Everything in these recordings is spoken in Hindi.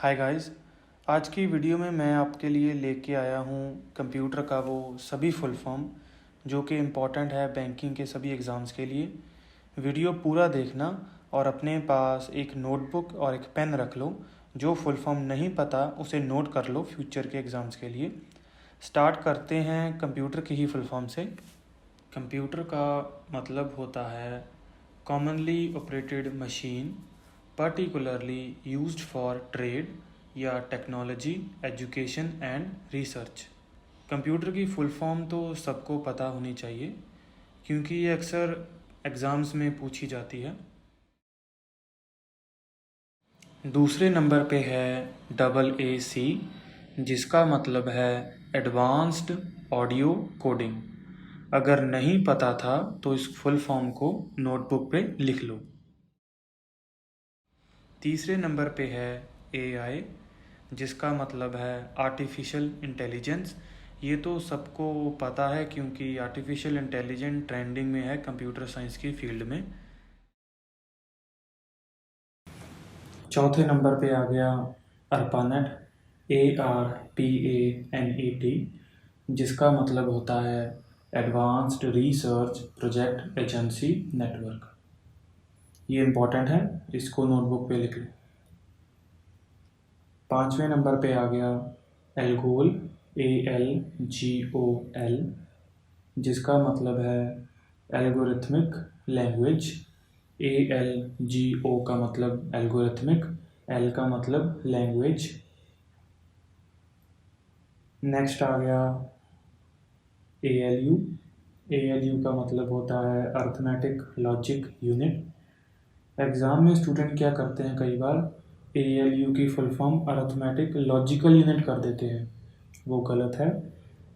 Hi guys. आज की वीडियो में मैं आपके लिए लेके आया हूँ कंप्यूटर का वो सभी फुल फॉर्म जो कि इम्पॉर्टेंट है बैंकिंग के सभी एग्ज़ाम्स के लिए। वीडियो पूरा देखना और अपने पास एक नोटबुक और एक पेन रख लो। जो फुल फॉर्म नहीं पता उसे नोट कर लो फ्यूचर के एग्ज़ाम्स के लिए। स्टार्ट करते हैं कंप्यूटर की ही फुल फॉर्म से। कंप्यूटर का मतलब होता है commonly operated machine, particularly used for trade या technology, education and research. Computer की फुल फॉर्म तो सबको पता होनी चाहिए क्योंकि ये अक्सर एग्ज़ाम्स में पूछी जाती है। दूसरे नंबर पे है AAC, जिसका मतलब है एडवांस्ड ऑडियो कोडिंग। अगर नहीं पता था तो इस फुल फॉर्म को नोटबुक पे लिख लो। तीसरे नंबर पे है AI, जिसका मतलब है आर्टिफिशियल इंटेलिजेंस। ये तो सबको पता है क्योंकि आर्टिफिशियल इंटेलिजेंस ट्रेंडिंग में है कंप्यूटर साइंस की फील्ड में। चौथे नंबर पे आ गया ARPANET, ARPANET, जिसका मतलब होता है advanced research project agency network. ये इम्पोर्टेंट है, इसको नोटबुक पे लिख लें। पाँचवें नंबर पे आ गया एल्गोल, ALGOL, जिसका मतलब है एल्गोरिथमिक लैंग्वेज। ALGO का मतलब एल्गोरिथमिक, L का मतलब लैंग्वेज। नेक्स्ट आ गया ALU। ALU का मतलब होता है अर्थमेटिक लॉजिक यूनिट। एग्ज़ाम में स्टूडेंट क्या करते हैं, कई बार ALU की full form arithmetic logical unit कर देते हैं, वो गलत है।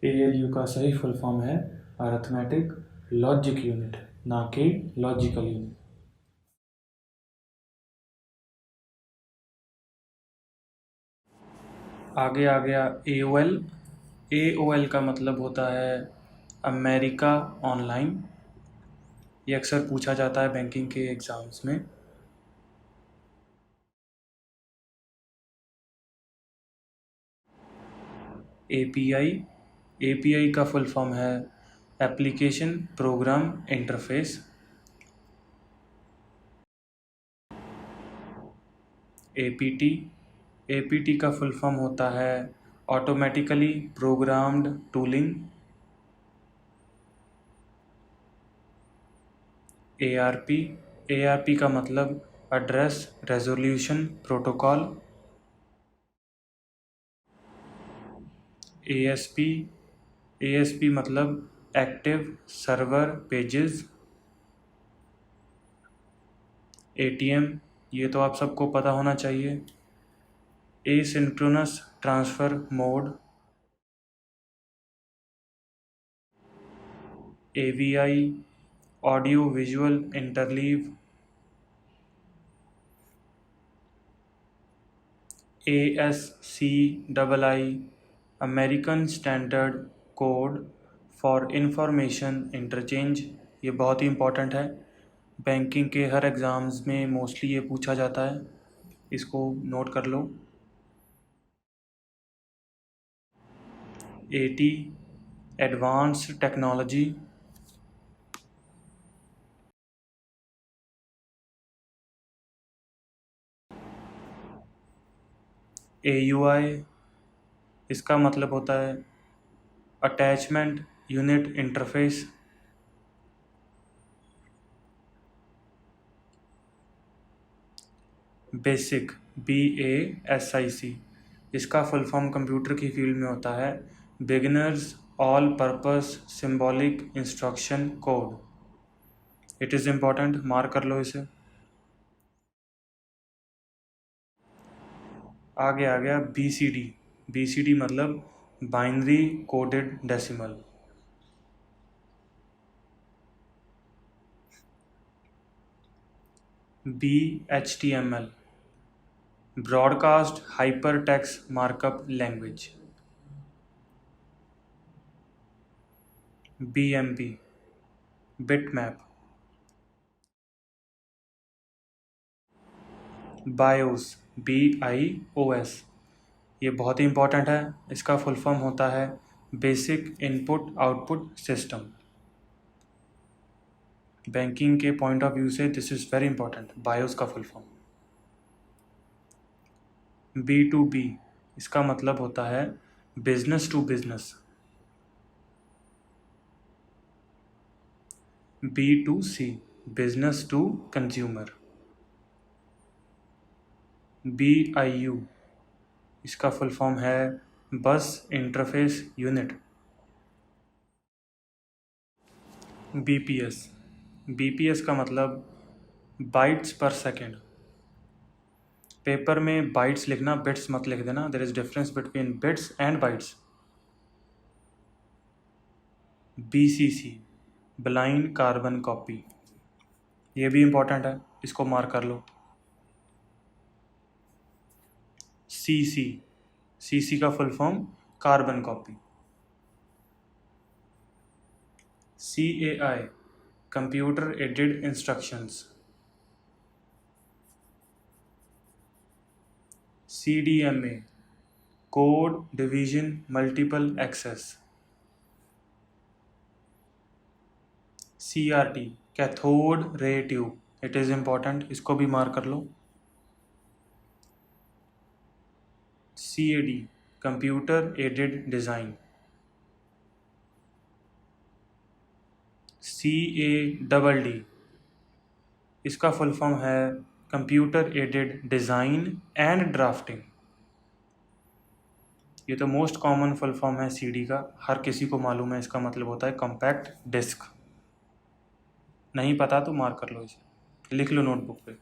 ALU का सही फुल फॉर्म है अर्थमेटिक लॉजिक यूनिट, ना कि लॉजिकल यूनिट। आगे आ गया AOL। AOL का मतलब होता है अमेरिका ऑनलाइन। ये अक्सर पूछा जाता है बैंकिंग के एग्ज़ाम्स में। API। API का फुल फॉर्म है application program interface. APT। APT का फुल फॉर्म होता है automatically programmed tooling. ARP। ARP का मतलब address resolution protocol. ASP। ASP मतलब एक्टिव सर्वर पेजेस। ATM, ये तो आप सबको पता होना चाहिए। Asynchronous transfer mode. AVI, audio visual interleave. ASCII, American standard code for information interchange. ये बहुत ही इम्पोर्टेंट है, बैंकिंग के हर एग्ज़ाम्स में मोस्टली ये पूछा जाता है, इसको नोट कर लो। AT, advanced technology. AUI, इसका मतलब होता है attachment unit interface. Basic, BASIC, इसका फुल फॉर्म कंप्यूटर की फील्ड में होता है beginners all purpose symbolic instruction code. It is important, mark कर लो इसे। आगे आ गया BCD। BCD मतलब binary coded decimal. BHTML, broadcast hyper text markup language. BMP, bitmap. BIOS, BIOS। ये बहुत ही इम्पोर्टेंट है। इसका फुल फॉर्म होता है basic input output system. Banking के पॉइंट ऑफ व्यू से this is very important, BIOS का फुल फॉर्म। B2B, इसका मतलब होता है business to business. B2C, business to consumer. BIU, इसका फुल फॉर्म है बस इंटरफेस यूनिट। BPS का मतलब बाइट्स पर सेकेंड। पेपर में बाइट्स लिखना, बिट्स मत लिख देना, there is difference between bits and bytes. BCC, blind carbon copy. ये भी इंपॉर्टेंट है, इसको मार्क कर लो। CC का full form carbon copy. CAI, computer aided instructions. CDMA, code division multiple access. CRT, cathode ray tube. It is important, इसको भी मार्क कर लो। CAD, computer aided design. CADD, इसका फुल फॉर्म है computer aided design and drafting. ये तो मोस्ट कॉमन फुल फॉर्म है CD का, हर किसी को मालूम है। इसका मतलब होता है कॉम्पैक्ट डिस्क। नहीं पता तो मार्क कर लो, इसे लिख लो नोटबुक पे।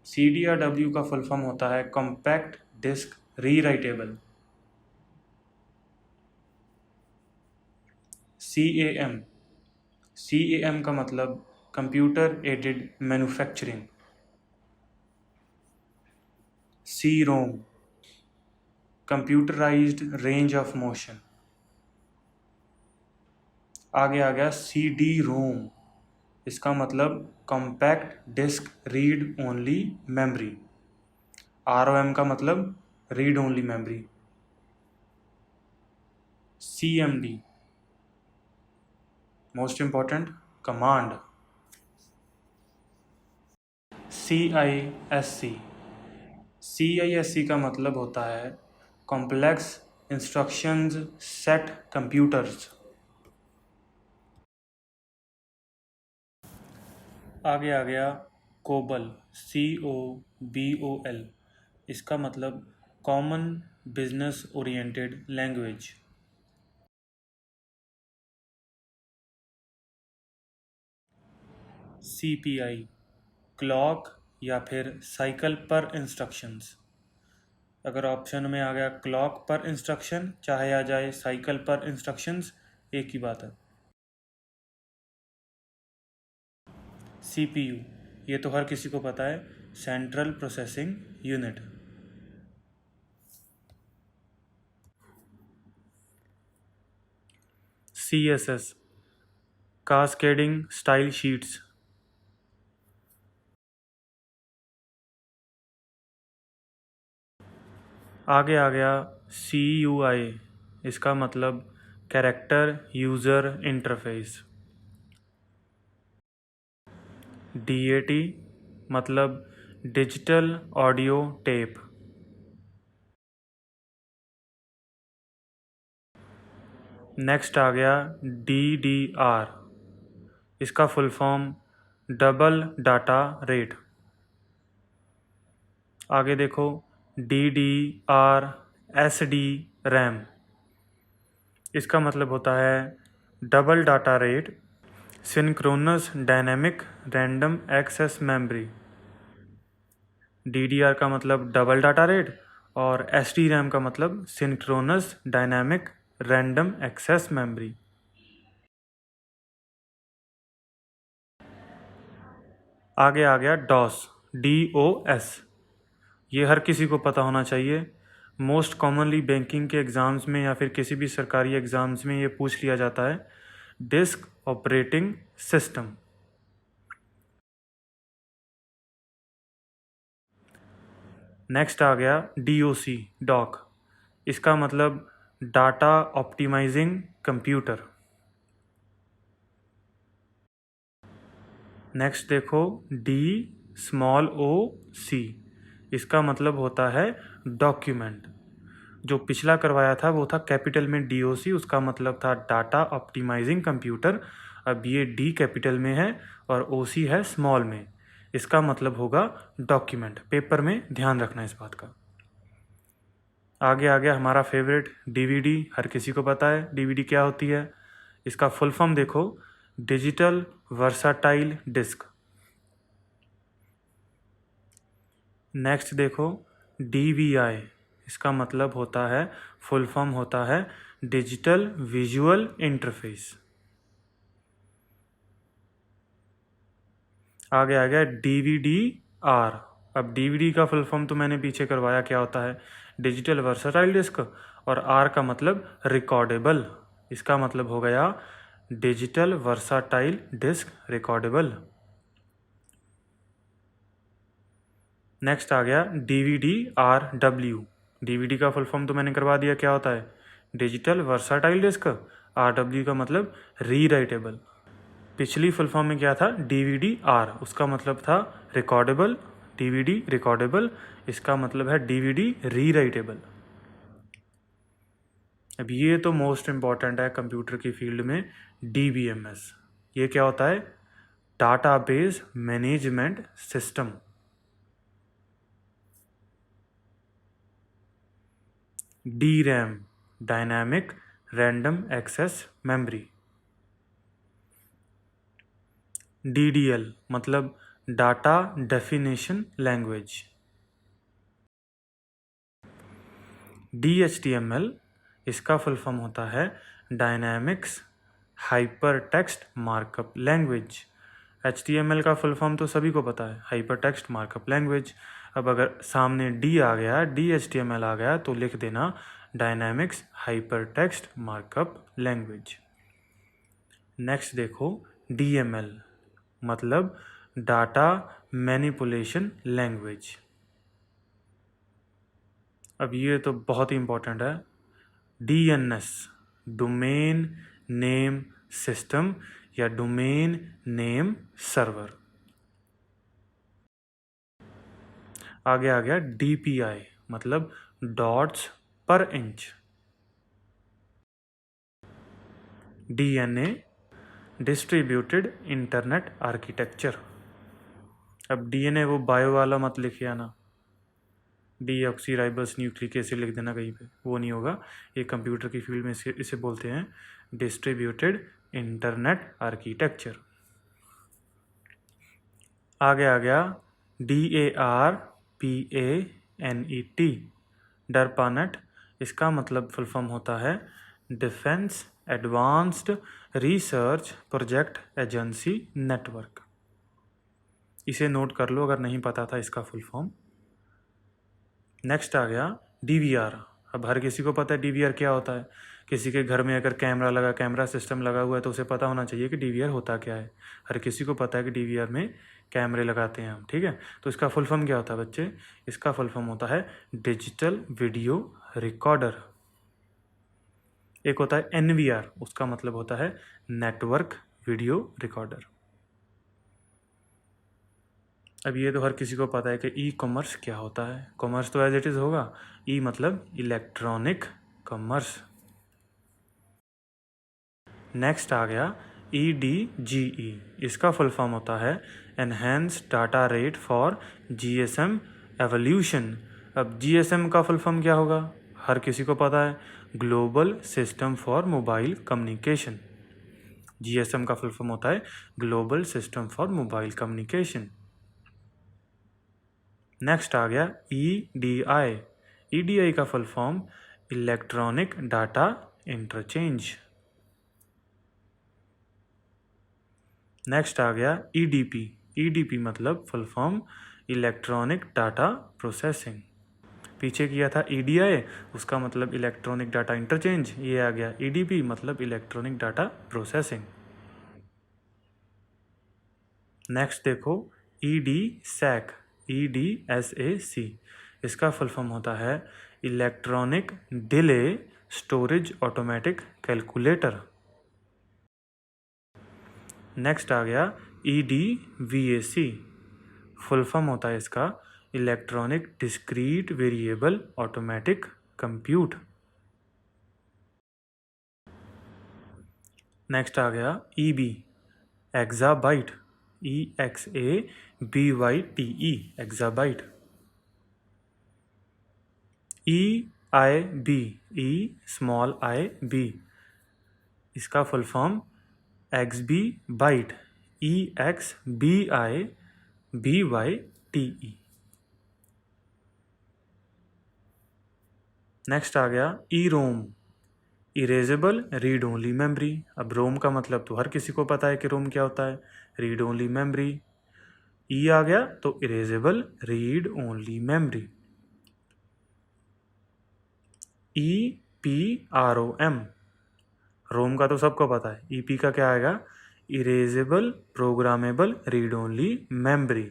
CDRW का फुल फॉर्म होता है कॉम्पैक्ट डिस्क रीराइटेबल। CAM का मतलब computer aided manufacturing. CROM, computerised range of motion. आगे आ गया CD-ROM, इसका मतलब compact disc read only memory. ROM का मतलब read only memory. CMD, most important command. CISC का मतलब होता है कॉम्प्लेक्स इंस्ट्रक्शंस सेट कंप्यूटर्स। आगे आ गया COBOL, COBOL, इसका मतलब common business oriented language. CPI, clock या फिर साइकिल पर इंस्ट्रक्शंस। अगर ऑप्शन में आ गया क्लॉक पर इंस्ट्रक्शन, चाहे आ जाए साइकिल पर इंस्ट्रक्शंस, एक ही बात है। CPU, ये तो हर किसी को पता है, central processing unit. CSS, cascading style sheets. आगे आ गया CUI, इसका मतलब कैरेक्टर यूज़र इंटरफेस। DAT मतलब डिजिटल ऑडियो टेप। नेक्स्ट आ गया DDR, इसका full form double data rate. आगे देखो DDR SD रैम, इसका मतलब होता है double data rate synchronous dynamic random access memory. DDR का मतलब डबल डाटा रेट और SD रैम का मतलब synchronous dynamic random access memory. आगे आ गया DOS, ये हर किसी को पता होना चाहिए। मोस्ट कॉमनली बैंकिंग के एग्ज़ाम्स में या फिर किसी भी सरकारी एग्ज़ाम्स में ये पूछ लिया जाता है, डिस्क ऑपरेटिंग सिस्टम। नेक्स्ट आ गया DOC डॉक, इसका मतलब डाटा ऑप्टिमाइजिंग कंप्यूटर। नेक्स्ट देखो DOC, इसका मतलब होता है डॉक्यूमेंट। जो पिछला करवाया था वो था कैपिटल में DOC, उसका मतलब था डाटा ऑप्टिमाइजिंग कंप्यूटर। अब ये D कैपिटल में है और OC है स्मॉल में, इसका मतलब होगा डॉक्यूमेंट। पेपर में ध्यान रखना इस बात का। आगे आ गया हमारा फेवरेट DVD। हर किसी को पता है DVD क्या होती है। इसका फुल फॉर्म देखो, डिजिटल वर्साटाइल डिस्क। नेक्स्ट देखो DVI, इसका मतलब होता है, फुल फॉर्म होता है डिजिटल विजुअल इंटरफेस। आगे आ गया DVD-R। अब DVD का फुल फॉर्म तो मैंने पीछे करवाया, क्या होता है डिजिटल वर्सटाइल डिस्क, और R का मतलब रिकॉर्डेबल, इसका मतलब हो गया digital versatile disc recordable. Next आ गया DVD-RW। DVD का फुल फॉर्म तो मैंने करवा दिया, क्या होता है डिजिटल वर्साटाइल डिस्क। RW का मतलब री राइटेबल। पिछली फुल फॉर्म में क्या था DVD-R, उसका मतलब था रिकॉर्डेबल, DVD रिकॉर्डेबल, इसका मतलब है DVD री राइटेबल। अब ये तो मोस्ट इम्पॉर्टेंट है कंप्यूटर की फील्ड में, DBMS। ये क्या होता है database management system. DRAM dynamic random access memory. DDL मतलब डाटा डेफिनेशन लैंग्वेज। DHTML, इसका फुल फॉर्म होता है dynamics hypertext markup language. HTML का फुल फॉर्म तो सभी को पता है, हाइपर टेक्स्ट मार्कअप लैंग्वेज। अब अगर सामने D आ गया, DHTML आ गया, तो लिख देना dynamics hypertext markup language. Next देखो DML मतलब डाटा मैनिपुलेशन लैंग्वेज। अब ये तो बहुत ही इंपॉर्टेंट है, DNS डोमेन नेम सिस्टम या डोमेन नेम सर्वर। आगे आ गया DPI मतलब डॉट्स पर inch. DNA distributed internet architecture. अब DNA वो बायो वाला मत लिखिए आना, डीऑक्सीराइबोस न्यूक्लिक एसिड लिख देना कहीं पे, वो नहीं होगा। ये कंप्यूटर की फील्ड में इसे बोलते हैं डिस्ट्रीब्यूटेड इंटरनेट आर्किटेक्चर। आगे आ गया DARPANET डरपानेट, इसका मतलब फुल फॉर्म होता है defence advanced research project agency network. इसे नोट कर लो अगर नहीं पता था इसका फुल फॉर्म। नेक्स्ट आ गया DVR। अब हर किसी को पता है DVR क्या होता है। किसी के घर में अगर कैमरा सिस्टम लगा हुआ है तो उसे पता होना चाहिए कि DVR होता क्या है। हर किसी को पता है कि DVR में कैमरे लगाते हैं हम, ठीक है। तो इसका फुल फॉर्म क्या होता है बच्चे, इसका फुल फॉर्म होता है डिजिटल वीडियो रिकॉर्डर। एक होता है NVR, उसका मतलब होता है नेटवर्क वीडियो रिकॉर्डर। अब ये तो हर किसी को पता है कि E-कॉमर्स क्या होता है। कॉमर्स तो एज इट इज़ होगा, E मतलब इलेक्ट्रॉनिक कॉमर्स। नेक्स्ट आ गया EDGE, इसका फुल फॉर्म होता है enhance data rate for GSM evolution. अब GSM का फुल फॉर्म क्या होगा, हर किसी को पता है global system for mobile communication. GSM का फुल फॉर्म होता है global system for mobile communication. Next आ गया EDI। EDI का full form electronic data interchange. Next आ गया EDP। EDP मतलब full form electronic data processing. पीछे किया था EDI, उसका मतलब इलेक्ट्रॉनिक डाटा इंटरचेंज। ये आ गया EDP मतलब इलेक्ट्रॉनिक डाटा प्रोसेसिंग। नेक्स्ट देखो EDSAC, EDSAC, इसका फुल फॉर्म होता है electronic delay storage automatic calculator. Next आ गया EDVAC, फुल फॉर्म होता है इसका electronic discrete variable automatic compute. Next आ गया EB, exabyte, EXABYTE, exabyte. EIB, E small IB, इसका full form XB byte, EXBIBYTE। Next आ गया EROM, erasable read only memory. अब रोम का मतलब तो हर किसी को पता है कि रोम क्या होता है, रीड ओनली मेमोरी। ई आ गया तो erasable read only memory. EPROM, रोम का तो सबको पता है, EP का क्या आएगा, erasable programmable read only memory.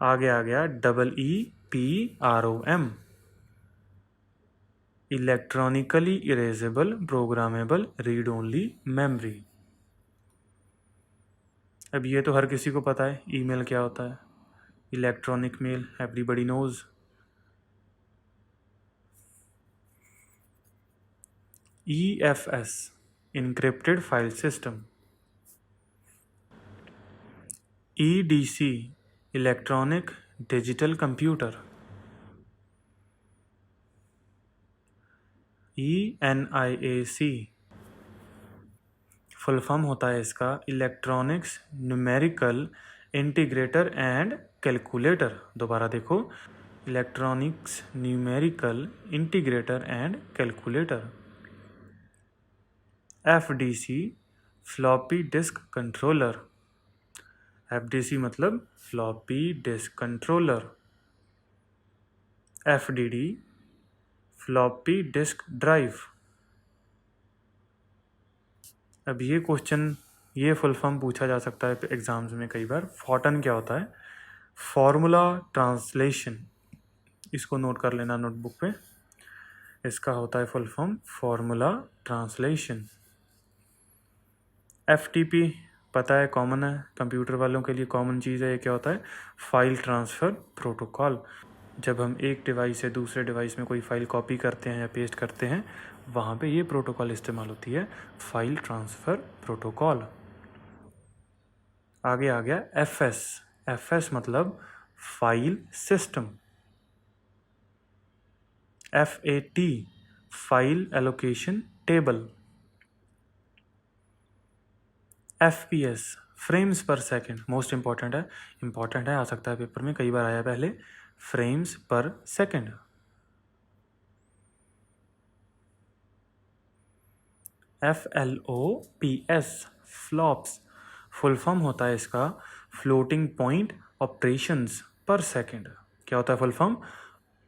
आगे आ गया EEPROM, electronically erasable programmable read only memory. अब ये तो हर किसी को पता है ईमेल क्या होता है, electronic mail, everybody knows. EFS, encrypted file system. EDC, electronic digital computer. ENIAC, full form होता है इसका electronics numerical integrator and calculator. दोबारा देखो, electronics numerical integrator and calculator. FDC, floppy disk controller. FDC मतलब floppy disk controller. FDD, floppy disk drive. अब ये क्वेश्चन, ये फुल फॉर्म पूछा जा सकता है एग्जाम्स में कई बार। फॉर्टन क्या होता है, फॉर्मूला ट्रांसलेशन, इसको नोट कर लेना नोटबुक पे। इसका होता है full form formula translation. FTP पता है, कॉमन है, कंप्यूटर वालों के लिए कॉमन चीज़ है। ये क्या होता है, फाइल ट्रांसफ़र प्रोटोकॉल। जब हम एक डिवाइस से दूसरे डिवाइस में कोई फाइल कॉपी करते हैं या पेस्ट करते हैं, वहाँ पे ये प्रोटोकॉल इस्तेमाल होती है, फाइल ट्रांसफ़र प्रोटोकॉल। आगे आ गया FS मतलब file system. FAT, file allocation table. FPS, frames पर सेकंड, मोस्ट इंपॉर्टेंट है, आ सकता है पेपर में, कई बार आया पहले, फ्रेम्स पर second. FLOPS, flops, full form होता है इसका फ्लोटिंग पॉइंट ऑपरेशंस पर सेकंड। क्या होता है full form,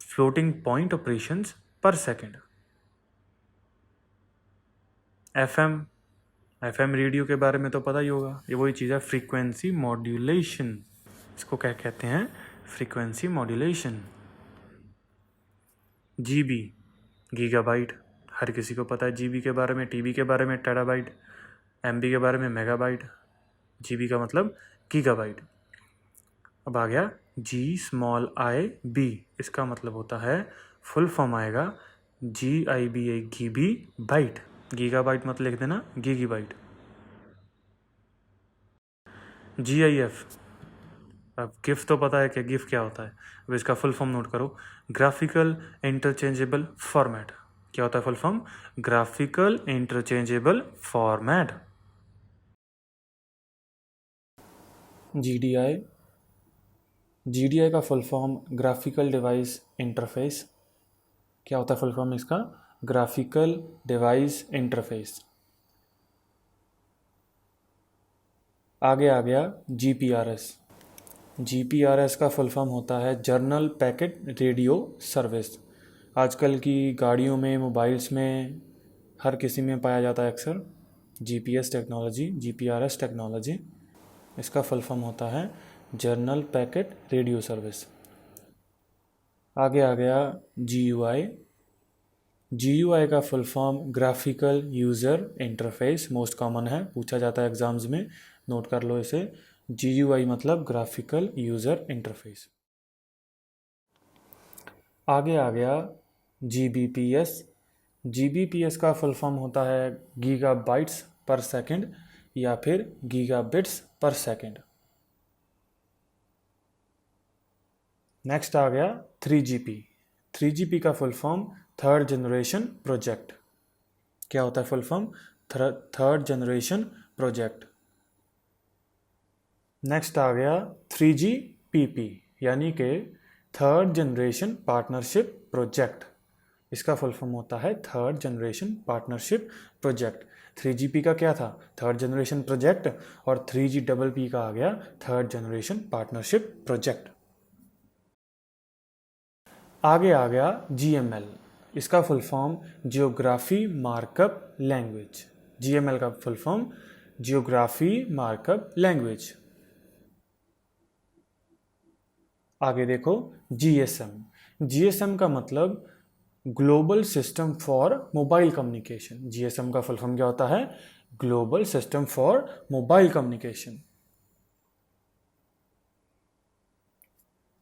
floating point operations पर सेकंड। FM रेडियो के बारे में तो पता ही होगा, ये वही चीज़ है, फ्रीक्वेंसी मॉड्यूलेशन, इसको क्या कहते हैं, फ्रीक्वेंसी मॉड्यूलेशन। GB, गीगाबाइट, हर किसी को पता है GB के बारे में। TB के बारे में टेराबाइट, MB के बारे में मेगाबाइट, GB का मतलब गीगाबाइट। अब आ गया GIB, इसका मतलब होता है, फुल फॉर्म आएगा GIBA, GB बाइट। गीगाबाइट मत लिख देना, गीगीबाइट। GIF, अब गिफ तो पता है कि गिफ क्या होता है, अब इसका फुल फॉर्म नोट करो, ग्राफिकल इंटरचेंजेबल फॉर्मेट। क्या होता है full form, graphical interchangeable format. GDI का full form graphical device interface. क्या होता है फुल फॉर्म इसका, ग्राफिकल डिवाइस इंटरफेस। आगे आ गया GPRS का फुल फॉर्म होता है जर्नल पैकेट रेडियो सर्विस। आजकल की गाड़ियों में, मोबाइल्स में, हर किसी में पाया जाता है अक्सर GPS टेक्नोलॉजी, GPRS टेक्नोलॉजी। इसका फुल फॉर्म होता है जर्नल पैकेट रेडियो सर्विस। आगे आ गया GUI। GUI का full form graphical user interface, most common है, पूछा जाता है एग्जाम्स में, नोट कर लो इसे। GUI मतलब ग्राफिकल यूज़र इंटरफेस। आगे आ गया GBPS। GBPS का फुल फॉर्म होता है गीगाबाइट्स पर सेकंड या फिर गीगाबिट्स पर सेकंड। नेक्स्ट आ गया 3GP। 3GP का full form third generation project. क्या होता है full form? Third generation project. Next आ गया 3GPP यानी कि थर्ड जनरेशन पार्टनरशिप प्रोजेक्ट। इसका फुल फॉर्म होता है third generation partnership project. 3GP का क्या था? थर्ड जनरेशन प्रोजेक्ट, और 3GPP का आ गया थर्ड जनरेशन पार्टनरशिप प्रोजेक्ट। आगे आ गया GML। इसका full form geography markup language. GML का full form geography markup language. आगे देखो GSM। GSM का मतलब global system for mobile communication. GSM का फुल फॉर्म क्या होता है? Global system for mobile communication.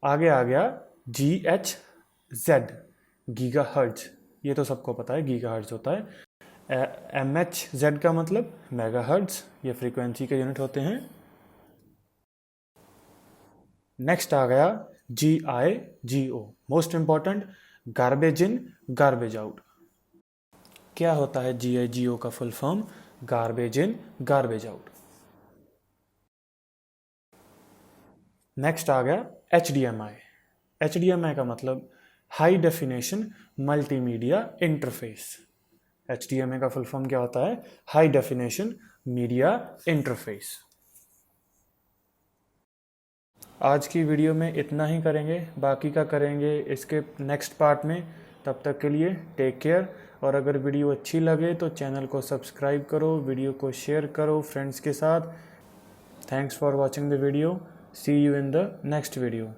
आगे आ गया GHz, गीगाहर्ट्ज। ये तो सबको पता है गीगाहर्ट्ज होता है। MHz का मतलब मेगाहर्ट्ज, ये फ्रीक्वेंसी के यूनिट होते हैं। नेक्स्ट आ गया GIGO, most important, garbage in garbage out. क्या होता है GIGO का full form? Garbage in garbage out. Next आ गया HDMI। HDMI का मतलब high definition multimedia interface. HDMI का फुल फॉर्म क्या होता है? High definition media interface. आज की वीडियो में इतना ही करेंगे, बाकी का करेंगे इसके नेक्स्ट पार्ट में। तब तक के लिए टेक केयर, और अगर वीडियो अच्छी लगे तो चैनल को सब्सक्राइब करो, वीडियो को शेयर करो फ्रेंड्स के साथ। Thanks for watching the video. See you in the next video.